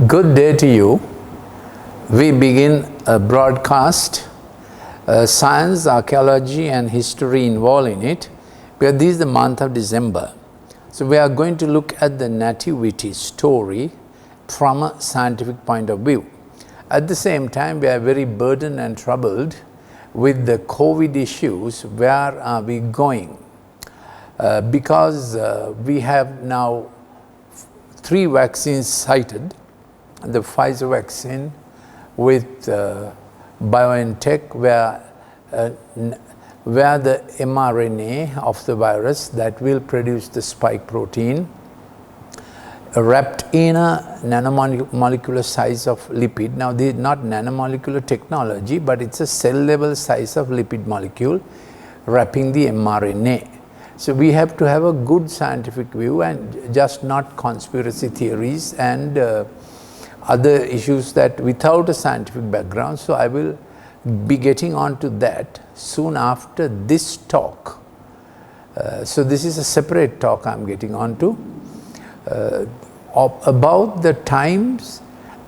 Good day to you. We begin a broadcast, science, archaeology and history involved in it, because this is the month of December. So we are going to look at the nativity story from a scientific point of view. At the same time, we are very burdened and troubled with the COVID issues. Where are we going? Because we have now 3 vaccines cited. The Pfizer vaccine with BioNTech, where the mRNA of the virus that will produce the spike protein wrapped in a nanomolecular size of lipid. Now, this is not nanomolecular technology, but it's a cell level size of lipid molecule wrapping the mRNA. So we have to have a good scientific view and just not conspiracy theories and other issues that without a scientific background. So I will be getting on to that soon after this talk. So this is a separate talk I'm getting on to about the times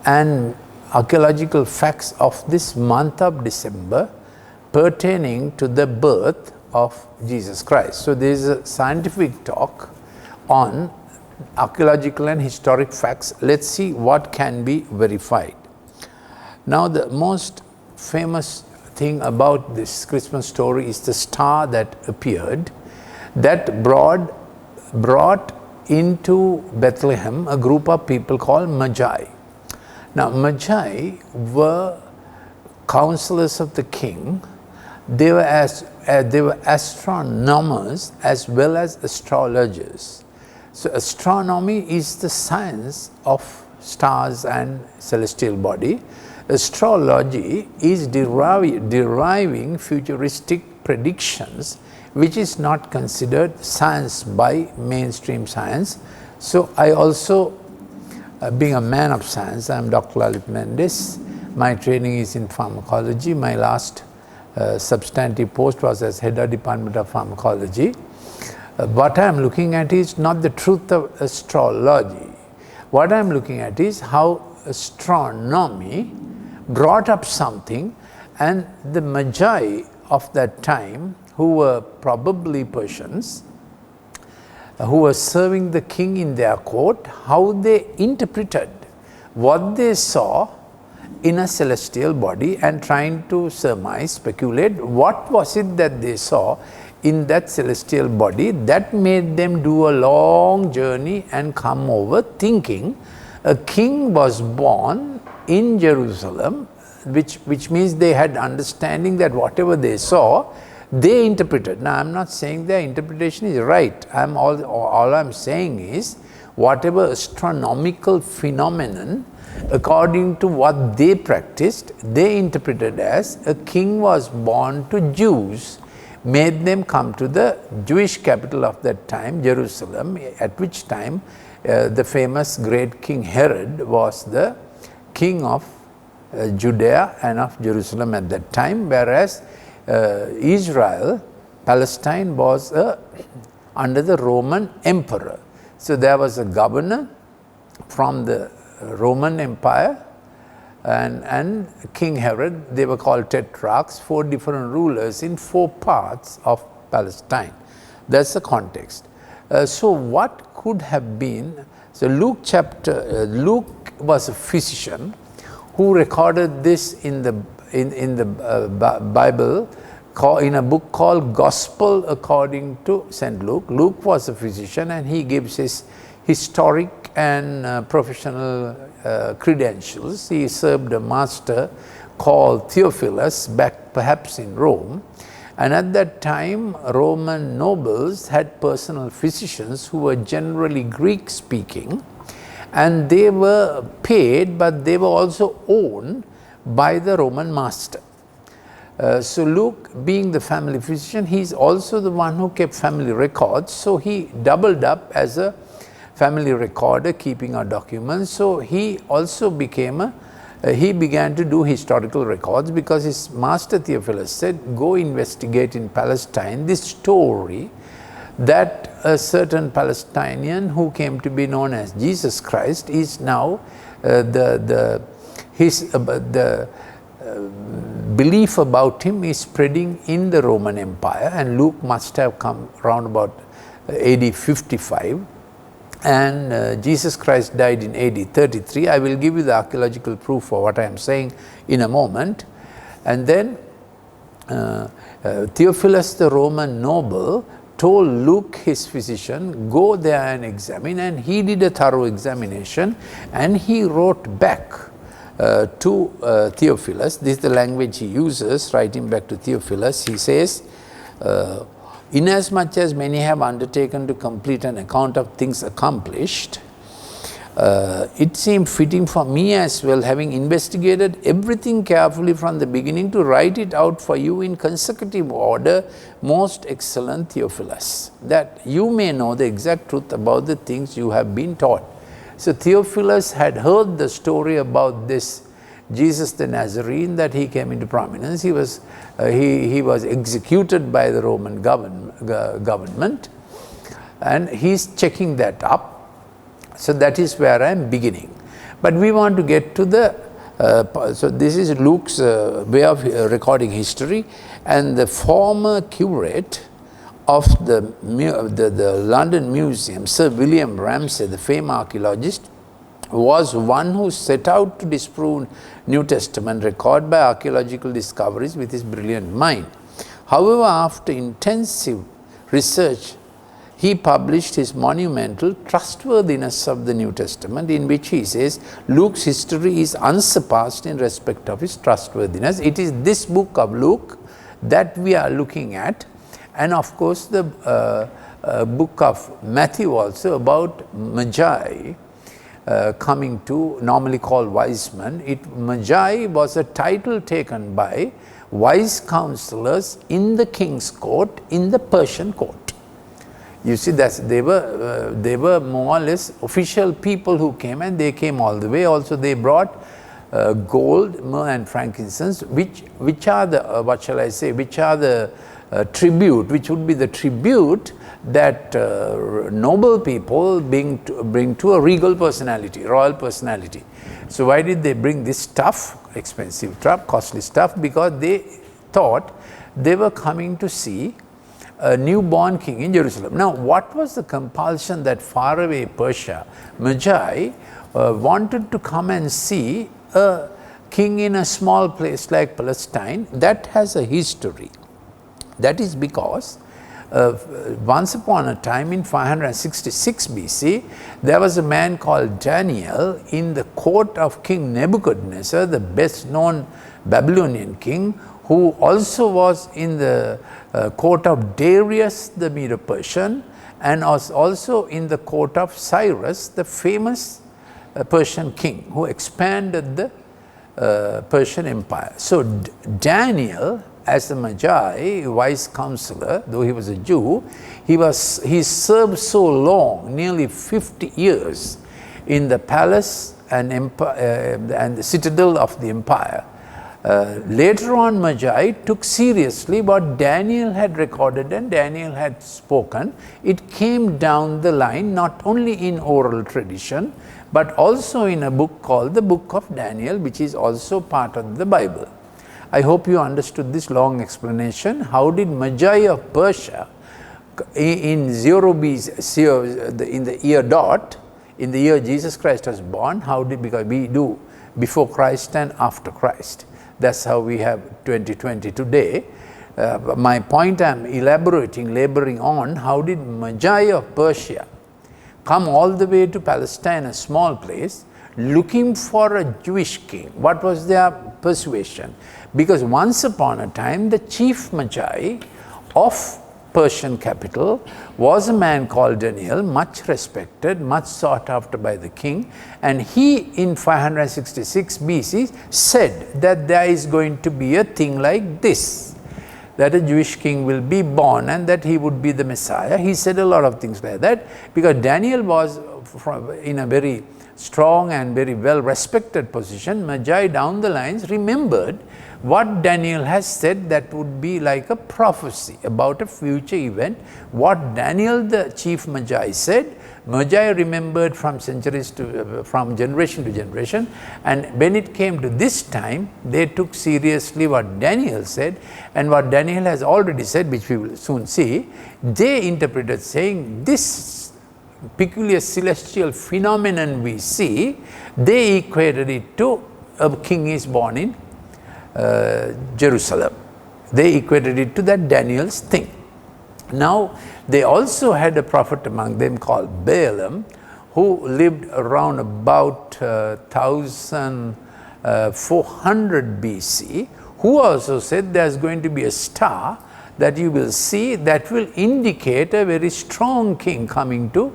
and archaeological facts of this month of December pertaining to the birth of Jesus Christ. So there is a scientific talk on archaeological and historic facts. Let's see what can be verified. Now, the most famous thing about this Christmas story is the star that appeared that brought into Bethlehem a group of people called Magi. Now, Magi were counselors of the king. They were astronomers as well as astrologers. So astronomy is the science of stars and celestial body. Astrology is deriving futuristic predictions, which is not considered science by mainstream science. So I also, being a man of science, I am Dr. Lalith Mendis. My training is in pharmacology. My last substantive post was as head of Department of Pharmacology. What I am looking at is not the truth of astrology. What I am looking at is how astronomy brought up something, and the Magi of that time, who were probably Persians, who were serving the king in their court, how they interpreted what they saw in a celestial body and trying to surmise, speculate what was it that they saw in that celestial body that made them do a long journey and come over thinking a king was born in Jerusalem, which means they had understanding that whatever they saw, they interpreted. Now, I am not saying their interpretation is right. All I am saying is whatever astronomical phenomenon, according to what they practiced, they interpreted as a king was born to Jews, made them come to the Jewish capital of that time, Jerusalem, at which time the famous great King Herod was the king of Judea and of Jerusalem at that time, whereas Israel, Palestine was under the Roman emperor. So there was a governor from the Roman Empire and King Herod. They were called tetrarchs, 4 different rulers in 4 parts of Palestine. That's the context. So what could have been, so Luke was a physician who recorded this in the Bible, in a book called Gospel according to St. Luke. Luke was a physician and he gives his historic and professional credentials. He served a master called Theophilus back perhaps in Rome, and at that time Roman nobles had personal physicians who were generally Greek speaking, and they were paid, but they were also owned by the Roman master. So Luke, being the family physician, he is also the one who kept family records, so he doubled up as a family recorder, keeping our documents. So he also became he began to do historical records, because his master Theophilus said, go investigate in Palestine this story that a certain Palestinian who came to be known as Jesus Christ is now the belief about him is spreading in the Roman Empire, and Luke must have come around about AD 55, and Jesus Christ died in AD 33. I will give you the archaeological proof for what I am saying in a moment. And then Theophilus, the Roman noble, told Luke, his physician, go there and examine, and he did a thorough examination, and he wrote back to Theophilus. This is the language he uses, writing back to Theophilus. He says, inasmuch as many have undertaken to complete an account of things accomplished, it seemed fitting for me as well, having investigated everything carefully from the beginning, to write it out for you in consecutive order, most excellent Theophilus, that you may know the exact truth about the things you have been taught. So Theophilus had heard the story about this Jesus the Nazarene, that he came into prominence. He was executed by the Roman government, and he's checking that up. So that is where I am beginning. But we want to get to the, so this is Luke's way of recording history, and the former curate of the London Museum, Sir William Ramsay, the famed archaeologist, was one who set out to disprove New Testament record by archaeological discoveries with his brilliant mind. However, after intensive research, he published his monumental Trustworthiness of the New Testament, in which he says Luke's history is unsurpassed in respect of his trustworthiness. It is this book of Luke that we are looking at, and of course the book of Matthew also, about Magi coming to, normally called wise men. Magi was a title taken by wise counselors in the king's court, in the Persian court. You see, they were more or less official people who came, and they came all the way. Also, they brought gold, myrrh, and frankincense, which are the what shall I say? Which are the tribute? Which would be the tribute that noble people bring to a regal personality, royal personality. So why did they bring this stuff, expensive stuff, costly stuff? Because they thought they were coming to see a newborn king in Jerusalem. Now, what was the compulsion that faraway Persia, Magi, wanted to come and see a king in a small place like Palestine? That has a history. That is because once upon a time in 566 BC, there was a man called Daniel in the court of King Nebuchadnezzar, the best known Babylonian king, who also was in the court of Darius the Medo-Persian, and was also in the court of Cyrus, the famous Persian king who expanded the Persian Empire. So Daniel, as a Magi, wise counselor, though he was a Jew, he served so long, nearly 50 years, in the palace and the citadel of the empire. Later on, Magi took seriously what Daniel had recorded and Daniel had spoken. It came down the line, not only in oral tradition, but also in a book called the Book of Daniel, which is also part of the Bible. I hope you understood this long explanation. How did Magi of Persia in 0 BC, in the year dot, in the year Jesus Christ was born, because we do before Christ and after Christ. That's how we have 2020 today. My point I'm laboring on, how did Magi of Persia come all the way to Palestine, a small place, looking for a Jewish king? What was their persuasion? Because once upon a time, the chief Magi of Persian capital was a man called Daniel, much respected, much sought after by the king, and he in 566 BC said that there is going to be a thing like this, that a Jewish king will be born and that he would be the Messiah. He said a lot of things like that because Daniel was in a very strong and very well respected position, Magi down the lines remembered what Daniel has said that would be like a prophecy about a future event. What Daniel the chief Magi said, Magi remembered from centuries to from generation to generation, and when it came to this time, they took seriously what Daniel said, and what Daniel has already said, which we will soon see. They interpreted saying this peculiar celestial phenomenon we see, they equated it to a king is born in Jerusalem. They equated it to that Daniel's thing. Now, they also had a prophet among them called Balaam, who lived around about 1400 BC, who also said there's going to be a star that you will see that will indicate a very strong king coming to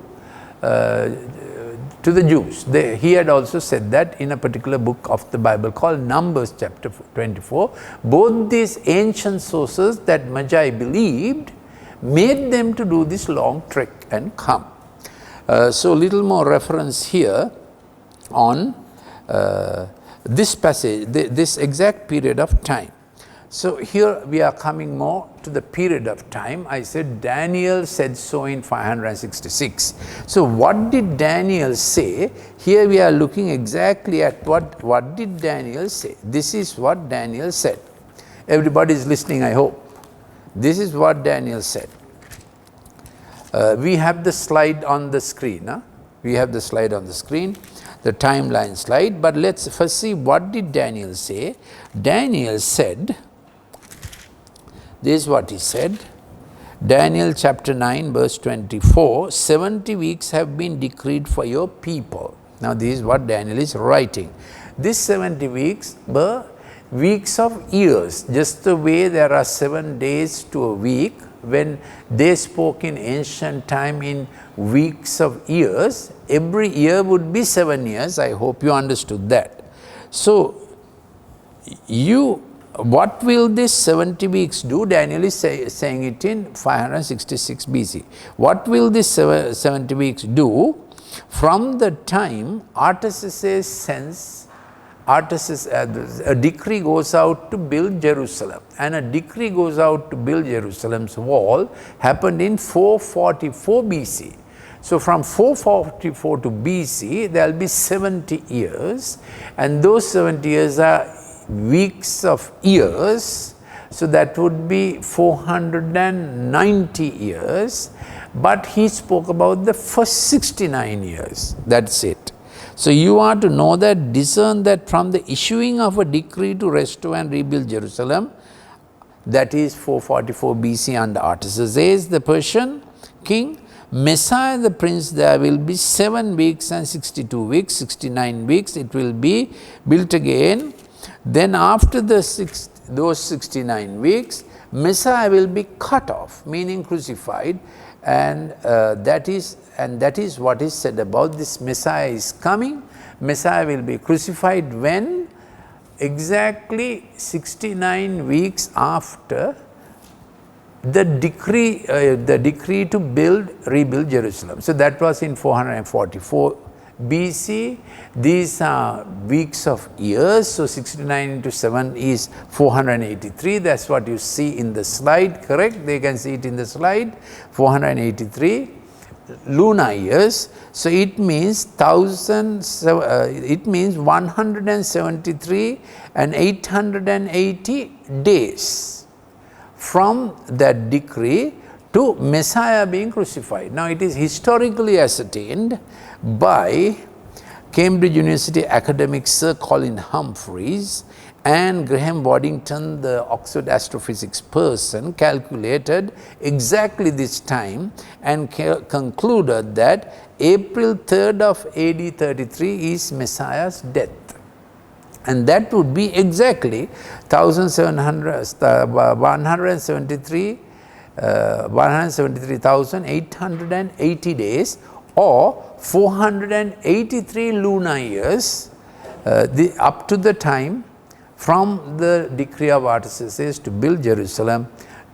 the Jews. He had also said that in a particular book of the Bible called Numbers chapter 24. Both these ancient sources that Magi believed made them to do this long trek and come. So little more reference here on this passage, this exact period of time. So here we are coming more to the period of time. I said Daniel said so in 566. So what did Daniel say? Here we are looking exactly at what did Daniel say. This is what Daniel said. Everybody is listening, I hope. This is what Daniel said. We have the slide on the screen. We have the slide on the screen, the timeline slide. But let's first see what did Daniel say. Daniel said, this is what he said. Daniel chapter 9 verse 24, 70 weeks have been decreed for your people. Now this is what Daniel is writing. These 70 weeks were weeks of years, just the way there are 7 days to a week. When they spoke in ancient time in weeks of years, every year would be 7 years. I hope you understood that. So, what will this 70 weeks do? Daniel is saying it in 566 BC. What will this 70 weeks do? From the time Artaxerxes sends, a decree goes out to build Jerusalem, and a decree goes out to build Jerusalem's wall happened in 444 BC. So from 444 to BC, there will be 70 years, and those 70 years are weeks of years, so that would be 490 years, but he spoke about the first 69 years, that's it. So you are to know that, discern that from the issuing of a decree to restore and rebuild Jerusalem, that is 444 BC under Artaxerxes the Persian king, Messiah the prince, there will be 7 weeks and 62 weeks, 69 weeks, it will be built again. Then after those 69 weeks, Messiah will be cut off, meaning crucified, and that is what is said about this. Messiah is coming. Messiah will be crucified when? Exactly 69 weeks after the decree to rebuild Jerusalem. So that was in 444 BC. These are weeks of years, so 69 into 7 is 483. That's what you see in the slide, correct? They can see it in the slide, 483 lunar years. So it means 173 and 880 days from that decree to Messiah being crucified. Now it is historically ascertained by Cambridge University academic Sir Colin Humphreys and Graham Waddington, the Oxford astrophysics person, calculated exactly this time and concluded that April 3rd of AD 33 is Messiah's death. And that would be exactly 173,880 days, or 483 lunar years up to the time from the decree of Artaxerxes to build Jerusalem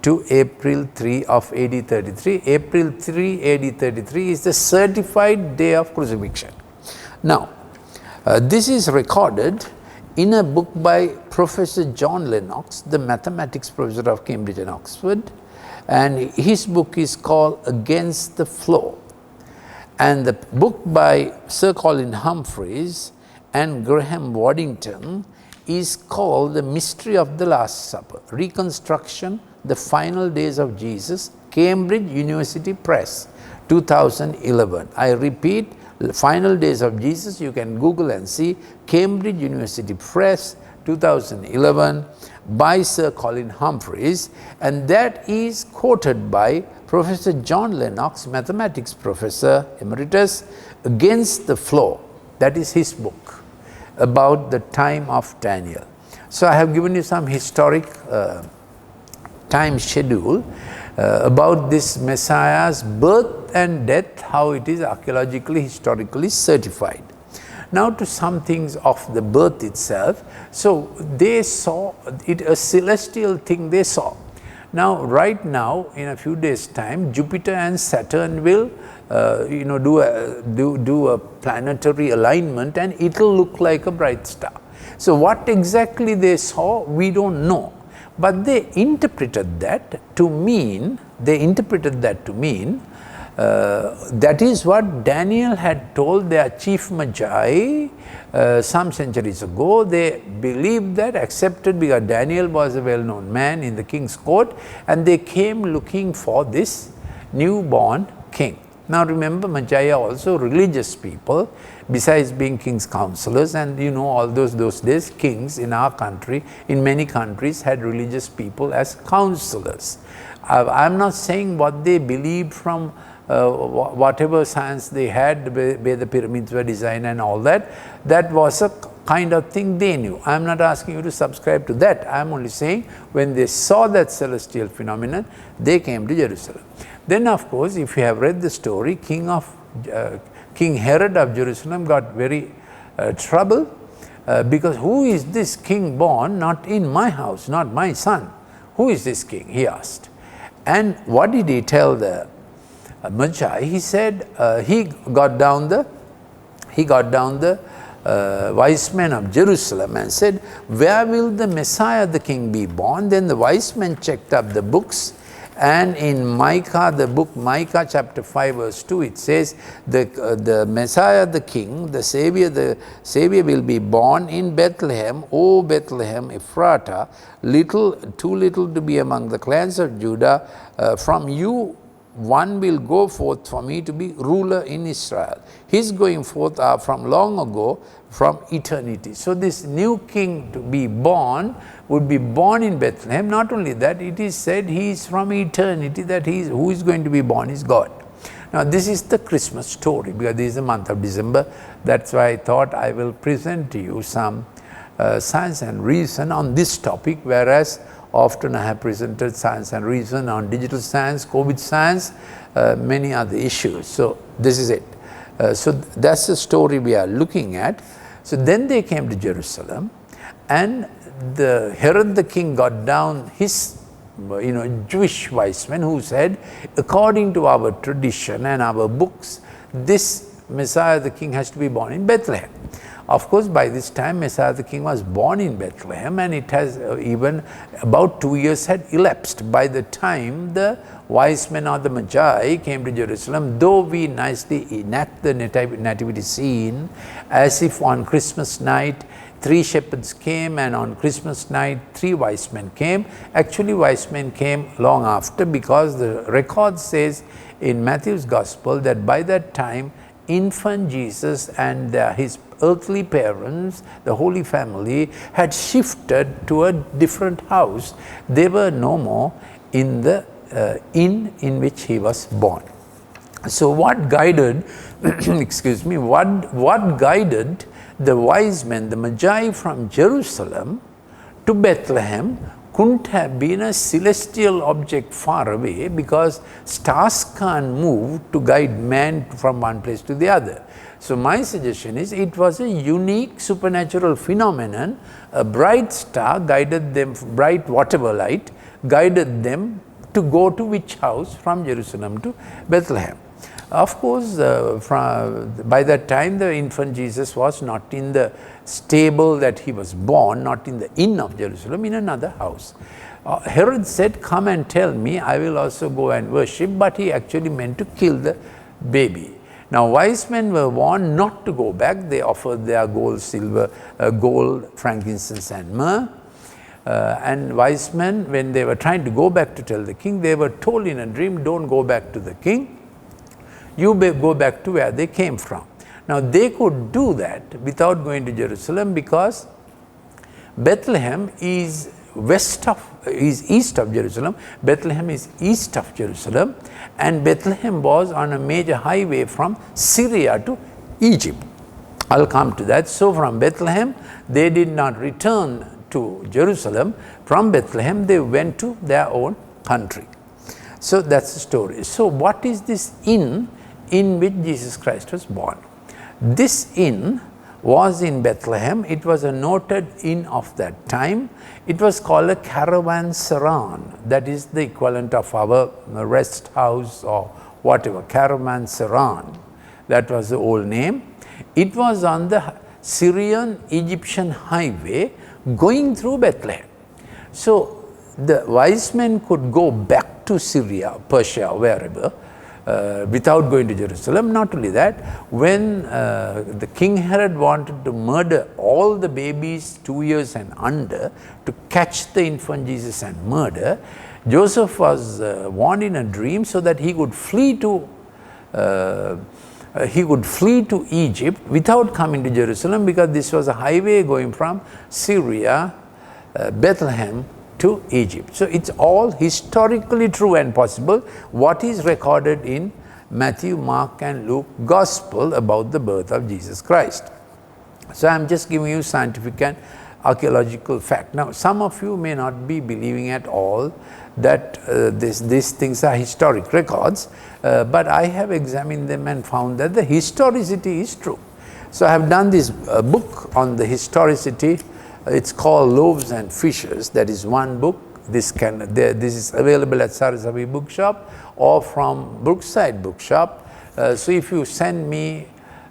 to April 3 of AD 33. April 3 AD 33 is the certified day of crucifixion. Now, This is recorded in a book by Professor John Lennox, the mathematics professor of Cambridge and Oxford, and his book is called Against the Flow. And the book by Sir Colin Humphreys and Graham Waddington is called The Mystery of the Last Supper, Reconstruction, The Final Days of Jesus, Cambridge University Press, 2011. I repeat, Final Days of Jesus, you can Google and see, Cambridge University Press, 2011, by Sir Colin Humphreys, and that is quoted by Professor John Lennox, mathematics professor emeritus, Against the Flow. That is his book about the time of Daniel. So I have given you some historic time schedule about this Messiah's birth and death, how it is archaeologically, historically certified. Now to some things of the birth itself. So they saw it, a celestial thing they saw. Now right now, in a few days time, Jupiter and Saturn will do a planetary alignment, and it will look like a bright star. So what exactly they saw, we don't know. But they interpreted that to mean, that is what Daniel had told their chief magi some centuries ago. They believed that, accepted, because Daniel was a well-known man in the king's court, and they came looking for this newborn king. Now remember, magi are also religious people, besides being king's counselors, and you know, all those days kings in our country, in many countries, had religious people as counselors. I am not saying what they believed from whatever science they had, where the pyramids were designed and all that, that was a kind of thing they knew. I am not asking you to subscribe to that. I am only saying when they saw that celestial phenomenon, they came to Jerusalem. Then of course, if you have read the story, King Herod of Jerusalem got very trouble because who is this king born not in my house, not my son? Who is this king? He asked. And what did he tell the Magi? He said he got down the wise men of Jerusalem and said, where will the Messiah the king be born? Then the wise men checked up the books, and in Micah, the book Micah chapter 5 verse 2, it says the Messiah the king, the Savior will be born in Bethlehem, O Bethlehem Ephratah, too little to be among the clans of Judah. From you one will go forth for me to be ruler in Israel. His going forth are from long ago, from eternity. So this new king to be born would be born in Bethlehem. Not only that, it is said he is from eternity, that who is going to be born is God. Now this is the Christmas story, because this is the month of December. That's why I thought I will present to you some science and reason on this topic, whereas often I have presented science and reason on digital science, COVID science, many other issues. So this is it. So that's the story we are looking at. So then they came to Jerusalem, and the Herod the king got down his Jewish wise men, who said, according to our tradition and our books, this Messiah the king has to be born in Bethlehem. Of course, by this time, Messiah the king was born in Bethlehem, and it has even about 2 years had elapsed by the time the wise men or the Magi came to Jerusalem, though we nicely enact the nativity scene as if on Christmas night 3 shepherds came, and on Christmas night 3 wise men came. Actually, wise men came long after, because the record says in Matthew's Gospel that by that time infant Jesus and his earthly parents, the Holy Family, had shifted to a different house. They were no more in the inn in which he was born. So what guided, excuse me, what guided the wise men, the Magi from Jerusalem to Bethlehem, couldn't have been a celestial object far away, because stars can't move to guide man from one place to the other. So my suggestion is it was a unique supernatural phenomenon. A bright star guided them, bright whatever light, guided them to go to which house? From Jerusalem to Bethlehem. Of course, by that time the infant Jesus was not in the stable that he was born, not in the inn of Jerusalem, in another house. Herod said, come and tell me, I will also go and worship, but he actually meant to kill the baby. Now wise men were warned not to go back. They offered their gold, silver, gold, frankincense and myrrh. And wise men, when they were trying to go back to tell the king, they were told in a dream, don't go back to the king. You go back to where they came from. Now they could do that without going to Jerusalem, because Bethlehem is east of Jerusalem. Bethlehem is east of Jerusalem, and Bethlehem was on a major highway from Syria to Egypt. I'll come to that. So from Bethlehem, they did not return to Jerusalem. From Bethlehem, they went to their own country. So that's the story. So what is this inn in which Jesus Christ was born? This inn was in Bethlehem. It was a noted inn of that time. It was called a caravanserai. That is the equivalent of our rest house or whatever, caravanserai. That was the old name. It was on the Syrian-Egyptian highway going through Bethlehem. So the wise men could go back to Syria, Persia, wherever, without going to Jerusalem. Not only that, when the King Herod wanted to murder all the babies 2 years and under to catch the infant Jesus and murder, Joseph was warned in a dream so that he could flee to Egypt without coming to Jerusalem, because this was a highway going from Syria, Bethlehem to Egypt. So it's all historically true and possible, what is recorded in Matthew, Mark and Luke Gospel about the birth of Jesus Christ. So I'm just giving you scientific and archaeological fact. Now some of you may not be believing at all that these things are historic records, but I have examined them and found that the historicity is true. So I have done this book on the historicity. It's called Loaves and Fishes. That is one book. This is available at Saraswati Bookshop or from Brookside Bookshop. So if you send me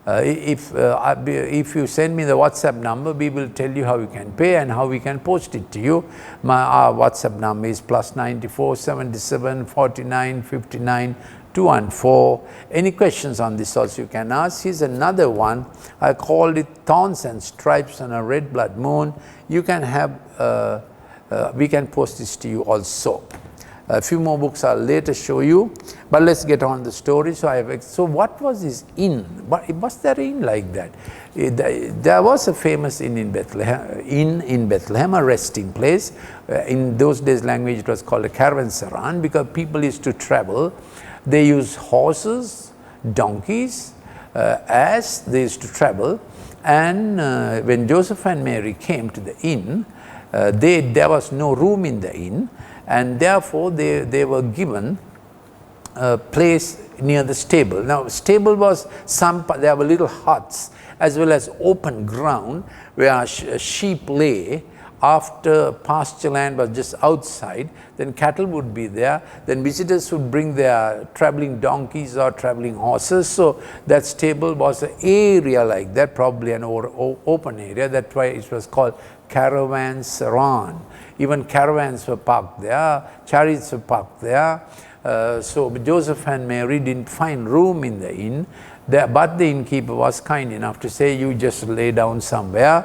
if you send me the WhatsApp number, we will tell you how you can pay and how we can post it to you. Our WhatsApp number is +94 77 49 59 214. Any questions on this also you can ask. Here's another one. I called it Thorns and Stripes on a Red Blood Moon. You can have, we can post this to you also. A few more books I'll later show you, but let's get on the story. So what was this inn? Was there inn like that? There was a famous inn in Bethlehem, a resting place. In those days language it was called a caravanserai, because people used to travel. They used horses, donkeys, as they used to travel. And when Joseph and Mary came to the inn, there was no room in the inn, and therefore they were given a place near the stable. Now stable was there were little huts as well as open ground where sheep lay. After pasture land was just outside, then cattle would be there, then visitors would bring their traveling donkeys or traveling horses. So that stable was an area like that, probably an open area. That's why it was called caravanserai. Even caravans were parked there, chariots were parked there. So Joseph and Mary didn't find room in the inn, but the innkeeper was kind enough to say, you just lay down somewhere.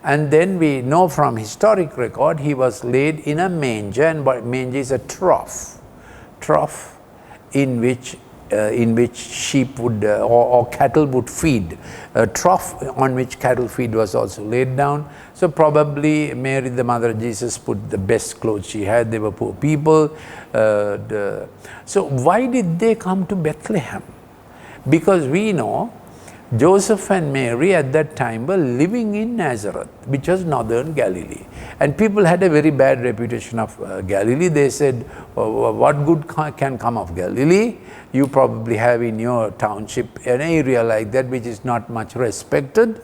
And then we know from historic record he was laid in a manger, and manger is a trough in which sheep would or cattle would feed. A trough on which cattle feed was also laid down. So probably Mary, the mother of Jesus, put the best clothes she had. They were poor people. So why did they come to Bethlehem? Because we know Joseph and Mary at that time were living in Nazareth, which was northern Galilee. And people had a very bad reputation of Galilee. They said, what good can come of Galilee? You probably have in your township an area like that which is not much respected.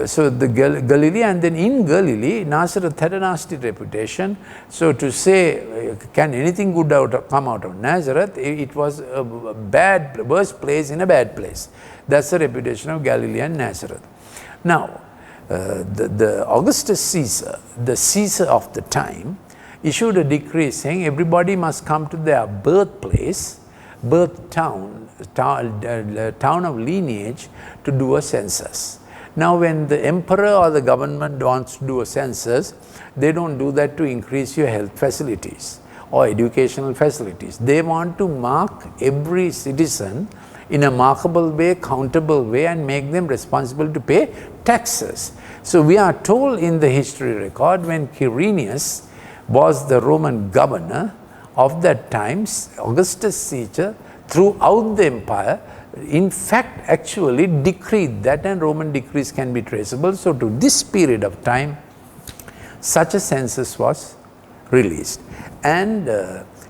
So the Galilee, and then in Galilee, Nazareth had a nasty reputation. So to say, can anything good come out of Nazareth? It was a worst place in a bad place. That's the reputation of Galilee and Nazareth. Now, the Augustus Caesar, the Caesar of the time, issued a decree saying everybody must come to their birthplace, birth town of lineage, to do a census. Now, when the emperor or the government wants to do a census, they don't do that to increase your health facilities or educational facilities. They want to mark every citizen in a markable way, countable way, and make them responsible to pay taxes. So we are told in the history record, when Quirinius was the Roman governor of that time, Augustus Caesar, throughout the empire, in fact, actually decreed that, and Roman decrees can be traceable. So to this period of time, such a census was released. And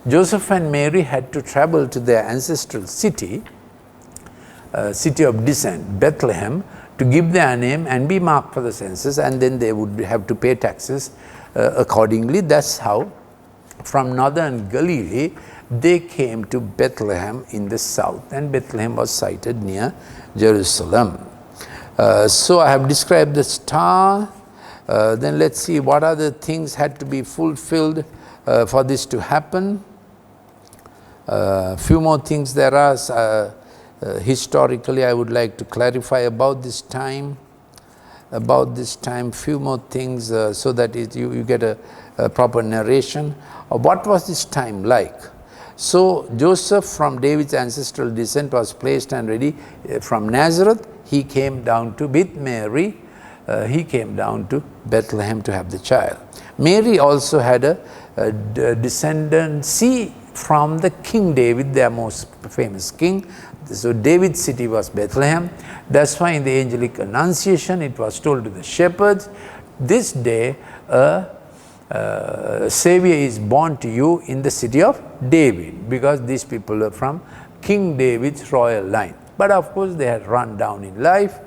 Joseph and Mary had to travel to their ancestral city, city of descent, Bethlehem, to give their name and be marked for the census, and then they would have to pay taxes accordingly. That's how from northern Galilee they came to Bethlehem in the south, and Bethlehem was sited near Jerusalem. So I have described the star. Then let's see what other things had to be fulfilled for this to happen. Few more things there are. Historically, I would like to clarify about this time. Few more things so that you get a proper narration. What was this time like? So Joseph, from David's ancestral descent, was placed and ready from Nazareth. He came down to, with Mary, he came down to Bethlehem to have the child. Mary also had a descendancy from the King David, their most famous king. So David's city was Bethlehem. That's why in the angelic annunciation it was told to the shepherds, this day a Savior is born to you in the city of David, because these people are from King David's royal line. But of course they had run down in life.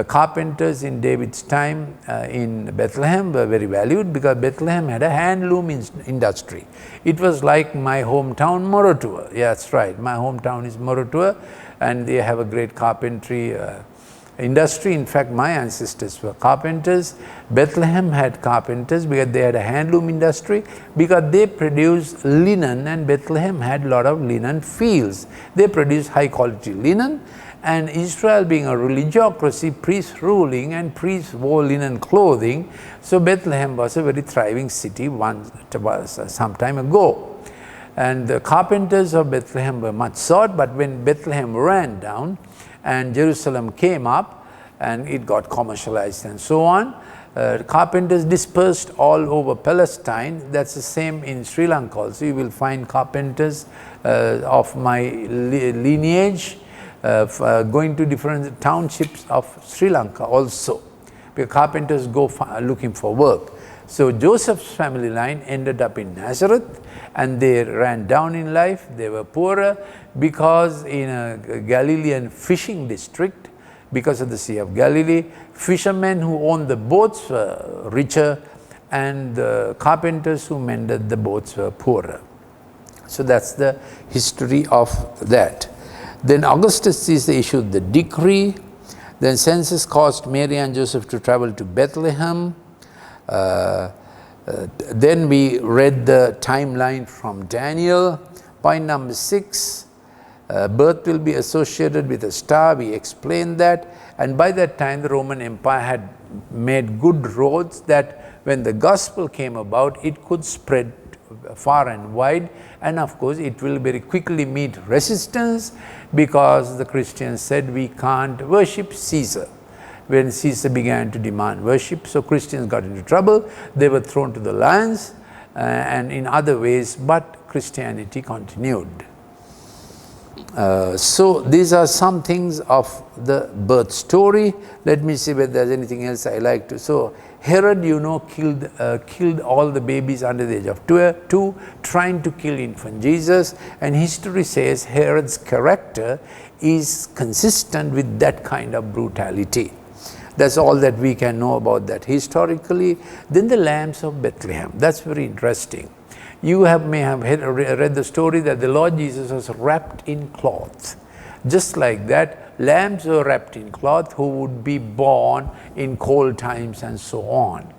Carpenters in David's time in Bethlehem were very valued, because Bethlehem had a handloom industry. It was like my hometown Moratuwa. Yeah, that's right, my hometown is Moratuwa, and they have a great carpentry industry. In fact, my ancestors were carpenters. Bethlehem had carpenters because they had a handloom industry, because they produced linen, and Bethlehem had a lot of linen fields. They produced high quality linen, and Israel being a religiocracy, priests ruling, and priests wore linen clothing. So Bethlehem was a very thriving city some time ago. And the carpenters of Bethlehem were much sought, but when Bethlehem ran down and Jerusalem came up and it got commercialized and so on, carpenters dispersed all over Palestine. That's the same in Sri Lanka also. You will find carpenters of my lineage going to different townships of Sri Lanka also, because carpenters go looking for work. So Joseph's family line ended up in Nazareth, and they ran down in life. They were poorer because in a Galilean fishing district, because of the Sea of Galilee, fishermen who owned the boats were richer, and the carpenters who mended the boats were poorer. So that's the history of that. Then Augustus Caesar issued the decree. Then census caused Mary and Joseph to travel to Bethlehem. Then we read the timeline from Daniel. Point number 6, birth will be associated with a star. We explained that. And by that time, the Roman Empire had made good roads that when the gospel came about, it could spread far and wide. And of course, it will very quickly meet resistance, because the Christians said we can't worship Caesar. When Caesar began to demand worship, so Christians got into trouble. They were thrown to the lions and in other ways, but Christianity continued. So these are some things of the birth story. Let me see whether there's anything else I like to. So Herod, you know, killed all the babies under the age of 2, trying to kill infant Jesus. And history says Herod's character is consistent with that kind of brutality. That's all that we can know about that historically. Then the lambs of Bethlehem. That's very interesting. You may have read the story that the Lord Jesus was wrapped in cloth. Just like that, lambs were wrapped in cloth who would be born in cold times and so on.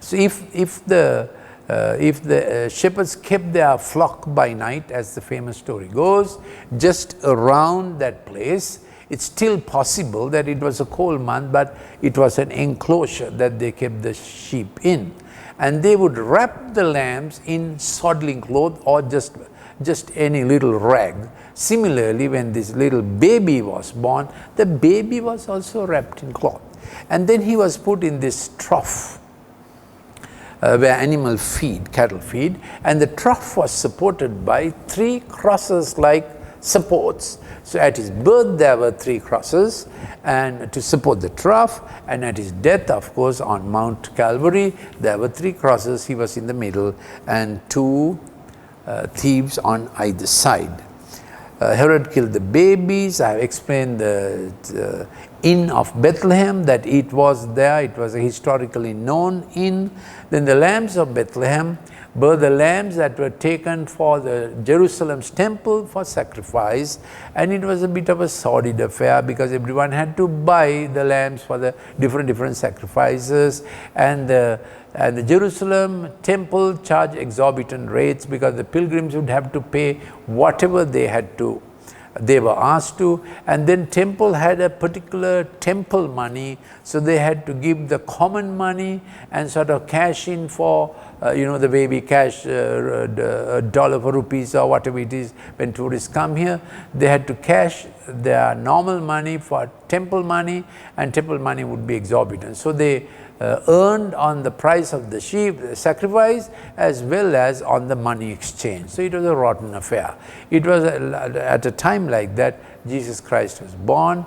So if the shepherds kept their flock by night, as the famous story goes, just around that place, it's still possible that it was a cold month, but it was an enclosure that they kept the sheep in. And they would wrap the lambs in swaddling cloth or just any little rag. Similarly, when this little baby was born, the baby was also wrapped in cloth. And then he was put in this trough where animal feed, cattle feed, and the trough was supported by 3 crosses like supports. So at his birth there were 3 crosses and to support the trough, and at his death, of course, on Mount Calvary, there were 3 crosses. He was in the middle and 2 thieves on either side. Herod killed the babies. I have explained the inn of Bethlehem, that it was there. It was a historically known inn. Then the lambs of Bethlehem were the lambs that were taken for the Jerusalem's temple for sacrifice, and it was a bit of a sordid affair because everyone had to buy the lambs for the different sacrifices, and the Jerusalem temple charged exorbitant rates because the pilgrims would have to pay whatever they were asked to, and then temple had a particular temple money, so they had to give the common money and sort of cash in for the baby cash, $1 for rupees or whatever it is. When tourists come here, they had to cash their normal money for temple money, and temple money would be exorbitant. So they earned on the price of the sheep sacrifice as well as on the money exchange. So it was a rotten affair. It was at a time like that Jesus Christ was born,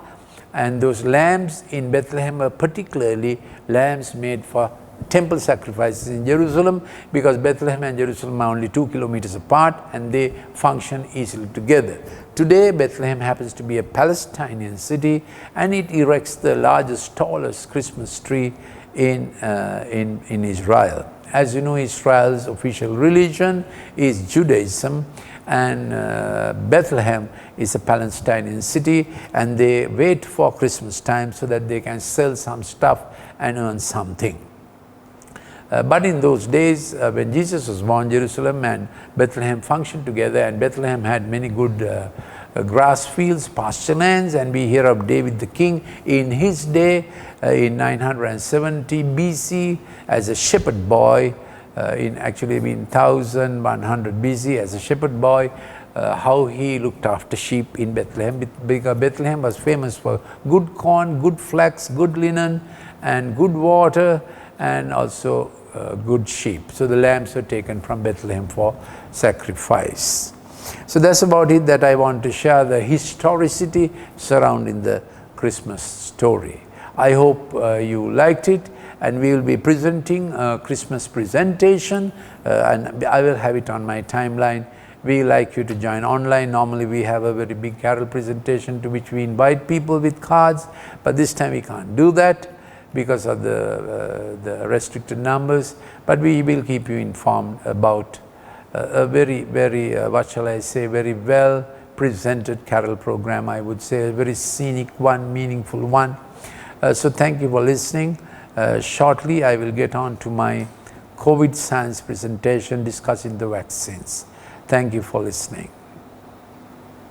and those lambs in Bethlehem were particularly lambs made for temple sacrifices in Jerusalem, because Bethlehem and Jerusalem are only 2 kilometers apart and they function easily together. Today Bethlehem happens to be a Palestinian city, and it erects the largest, tallest Christmas tree in Israel. As you know, Israel's official religion is Judaism, and Bethlehem is a Palestinian city, and they wait for Christmas time so that they can sell some stuff and earn something. But in those days, when Jesus was born, Jerusalem and Bethlehem functioned together, and Bethlehem had many good grass fields, pasture lands, and we hear of David the king in his day in 970 BC as a shepherd boy, in 1100 BC as a shepherd boy, how he looked after sheep in Bethlehem, because Bethlehem was famous for good corn, good flax, good linen, and good water, and also good sheep. So the lambs were taken from Bethlehem for sacrifice. So that's about it, that I want to share the historicity surrounding the Christmas story. I hope you liked it, and we will be presenting a Christmas presentation, and I will have it on my timeline. We like you to join online. Normally we have a very big carol presentation to which we invite people with cards, but this time we can't do that because of the restricted numbers, but we will keep you informed about a very, what shall I say, very well presented carol program, I would say, a very scenic one, meaningful one. So thank you for listening. Shortly I will get on to my COVID science presentation discussing the vaccines. Thank you for listening.